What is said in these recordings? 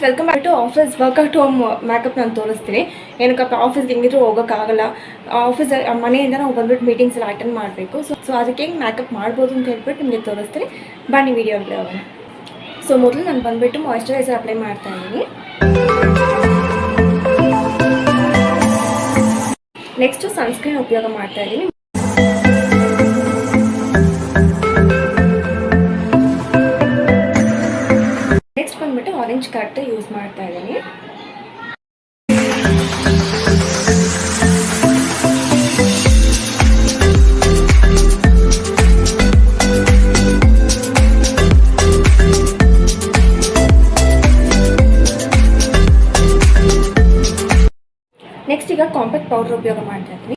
Friends, welcome back to office work at home makeup ನಾನು ತೋರಿಸ್ತೀನಿ. ಏನಕ್ಕಪ್ಪ ಆಫೀಸ್ಗೆ ಹೆಂಗಿದ್ರು ಹೋಗೋಕ್ಕಾಗಲ್ಲ, ಆಫೀಸ್ ಮನೆಯಿಂದ ನಾವು ಬಂದ್ಬಿಟ್ಟು ಮೀಟಿಂಗ್ಸ್ ಎಲ್ಲ ಅಟೆಂಡ್ ಮಾಡಬೇಕು. ಸೊ ಅದಕ್ಕೆ ಹೆಂಗೆ ಮೇಕಪ್ ಮಾಡ್ಬೋದು ಅಂತ ಹೇಳ್ಬಿಟ್ಟು ನಿಮಗೆ ತೋರಿಸ್ತೀನಿ. ಬನ್ನಿ ವಿಡಿಯೋಗೆ ಹೋಗೋಣ. ಸೊ ಮೊದಲು ನಾನು ಬಂದುಬಿಟ್ಟು ಮಾಯ್ಶ್ಚರೈಸರ್ ಅಪ್ಲೈ ಮಾಡ್ತಾ ಇದ್ದೀನಿ. ನೆಕ್ಸ್ಟು ಸನ್ಸ್ಕ್ರೀನ್ ಉಪಯೋಗ ಮಾಡ್ತಾ ಇದ್ದೀನಿ. ನೆಕ್ಸ್ಟ್ ಬಂದ್ಬಿಟ್ಟು ಆರೆಂಜ್ ಕಟ್ ಯೂಸ್ ಮಾಡ್ತಾ ಇದ್ದೀನಿ. ನೆಕ್ಸ್ಟ್ ಈಗ ಕಾಂಪ್ಯಾಕ್ಟ್ ಪೌಡರ್ ಉಪಯೋಗ ಮಾಡ್ತಾ ಇದ್ದೀನಿ.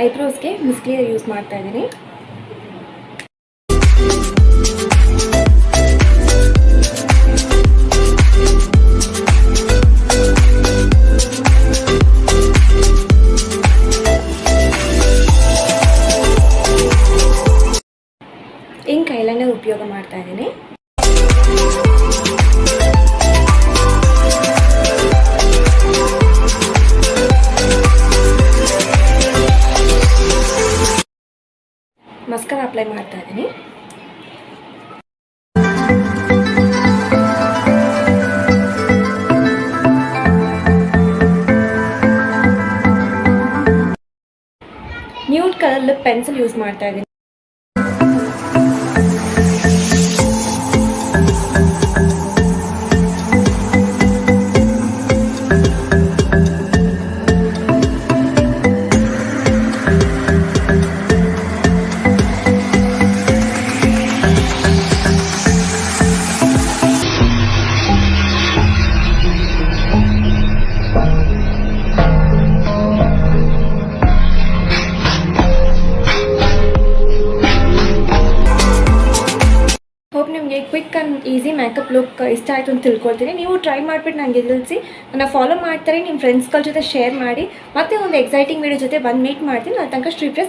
ಐಬ್ರೋಸ್ಗೆ ಮಿಸ್ಕ್ಲಿಯರ್ ಯೂಸ್ ಮಾಡ್ತಾ ಇದ್ದೀನಿ. ಇಂಕ್ ಐಲೈನರ್ ಉಪಯೋಗ ಮಾಡ್ತಾ ಇದ್ದೀನಿ. ಮಸ್ಕರಾ ಅಪ್ಲೈ ಮಾಡ್ತಾ ಇದ್ದೀನಿ. Nude colour lip pencil use ಮಾಡ್ತಾ ಇದ್ದೀನಿ. ನಿಮಗೆ quick and easy makeup look ಇಷ್ಟ ಆಯಿತು ಅಂತ ತಿಳ್ಕೊಳ್ತೀನಿ. ನೀವು ಟ್ರೈ ಮಾಡಿಬಿಟ್ಟು ನನಗೆ ತಿಳಿಸಿ. ನನ್ನ ಫಾಲೋ ಮಾಡ್ತಾರೆ, ನಿಮ್ಮ ಫ್ರೆಂಡ್ಸ್ಗಳ ಜೊತೆ ಶೇರ್ ಮಾಡಿ. ಮತ್ತೆ ಒಂದು ಎಕ್ಸೈಟಿಂಗ್ ವೀಡಿಯೋ ಜೊತೆ ಬಂದು ಮೀಟ್ ಮಾಡ್ತೀನಿ. ಅಲ್ಲಿ ತನಕ ಶ್ರೀಪ್ರಿಯ.